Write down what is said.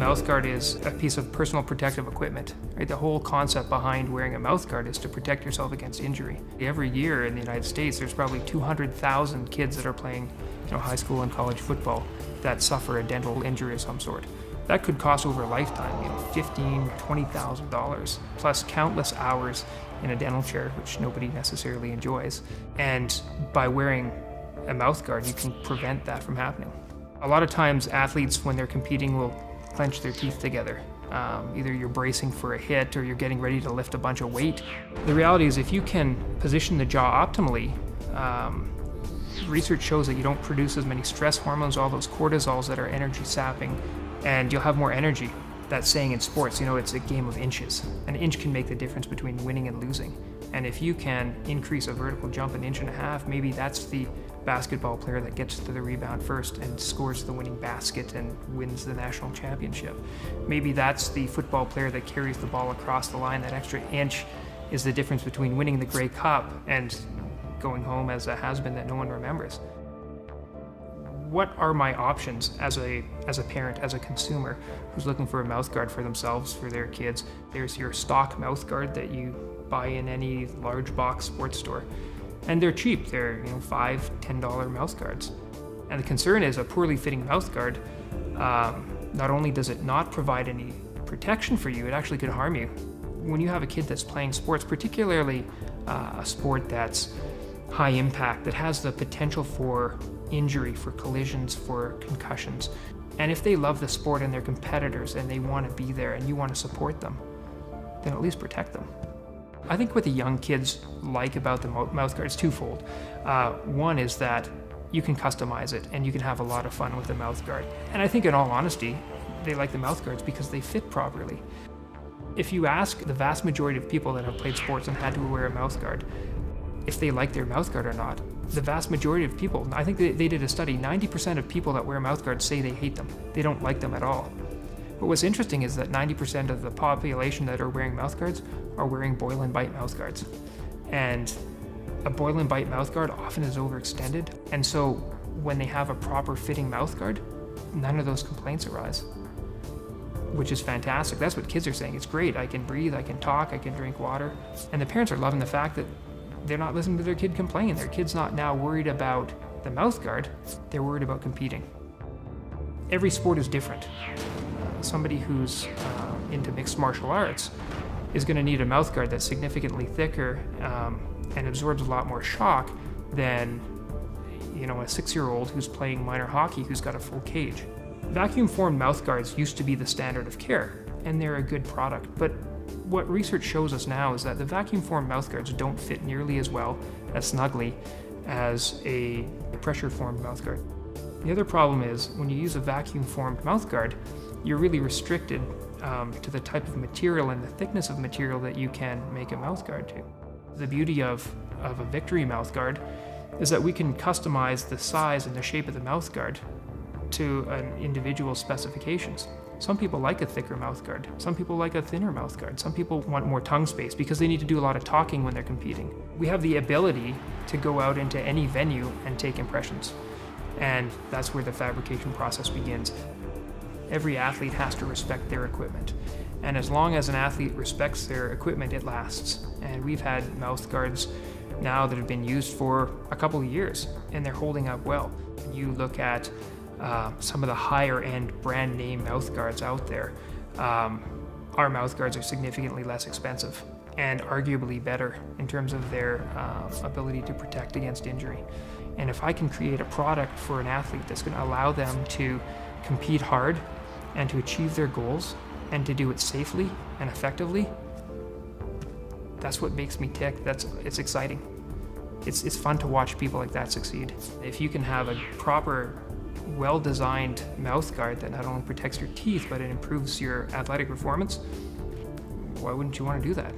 mouthguard is a piece of personal protective equipment. Right? The whole concept behind wearing a mouthguard is to protect yourself against injury. Every year in the United States, there's probably 200,000 kids that are playing high school and college football that suffer a dental injury of some sort. That could cost over a lifetime, $15,000, $20,000, plus countless hours in a dental chair, which nobody necessarily enjoys. And by wearing a mouthguard, you can prevent that from happening. A lot of times athletes, when they're competing, will clench their teeth together. Either you're bracing for a hit or you're getting ready to lift a bunch of weight. The reality is if you can position the jaw optimally, research shows that you don't produce as many stress hormones, all those cortisols that are energy sapping, and you'll have more energy. That saying in sports, it's a game of inches. An inch can make the difference between winning and losing. And if you can increase a vertical jump 1.5 inches, maybe that's the basketball player that gets to the rebound first and scores the winning basket and wins the national championship. Maybe that's the football player that carries the ball across the line. That extra inch is the difference between winning the Grey Cup and going home as a has-been that no one remembers. What are my options as a parent, as a consumer who's looking for a mouthguard for themselves, for their kids? There's your stock mouthguard that you buy in any large box sports store. And they're cheap. They're $5, $10 mouthguards. And the concern is a poorly fitting mouthguard, not only does it not provide any protection for you, it actually could harm you. When you have a kid that's playing sports, particularly a sport that's high impact, that has the potential for injury, for collisions, for concussions, and if they love the sport and they're competitors and they want to be there and you want to support them, then at least protect them. I think what the young kids like about the mouthguard is twofold. One is that you can customize it and you can have a lot of fun with the mouthguard. And I think in all honesty, they like the mouthguards because they fit properly. If you ask the vast majority of people that have played sports and had to wear a mouthguard, if they like their mouthguard or not, the vast majority of people, I think they did a study, 90% of people that wear mouthguards say they hate them. They don't like them at all. But what's interesting is that 90% of the population that are wearing mouthguards are wearing boil and bite mouthguards. And a boil and bite mouthguard often is overextended. And so when they have a proper fitting mouthguard, none of those complaints arise, which is fantastic. That's what kids are saying. It's great. I can breathe, I can talk, I can drink water. And the parents are loving the fact that they're not listening to their kid complain. Their kid's not now worried about the mouthguard, they're worried about competing. Every sport is different. Somebody who's into mixed martial arts is going to need a mouthguard that's significantly thicker and absorbs a lot more shock than a 6-year-old who's playing minor hockey who's got a full cage. Vacuum-formed mouthguards used to be the standard of care, and they're a good product, but what research shows us now is that the vacuum-formed mouthguards don't fit nearly as well, as snugly, as a pressure-formed mouthguard. The other problem is, when you use a vacuum-formed mouthguard, you're really restricted to the type of material and the thickness of material that you can make a mouthguard to. The beauty of a Victory mouthguard is that we can customize the size and the shape of the mouthguard to an individual's specifications. Some people like a thicker mouthguard. Some people like a thinner mouthguard. Some people want more tongue space because they need to do a lot of talking when they're competing. We have the ability to go out into any venue and take impressions. And that's where the fabrication process begins. Every athlete has to respect their equipment. And as long as an athlete respects their equipment, it lasts. And we've had mouthguards now that have been used for a couple of years, and they're holding up well. You look at some of the higher end brand name mouthguards out there. Our mouthguards are significantly less expensive and arguably better in terms of their ability to protect against injury. And if I can create a product for an athlete that's going to allow them to compete hard and to achieve their goals and to do it safely and effectively, that's what makes me tick. It's exciting. It's fun to watch people like that succeed. If you can have a proper, well-designed mouthguard that not only protects your teeth, but it improves your athletic performance, why wouldn't you want to do that?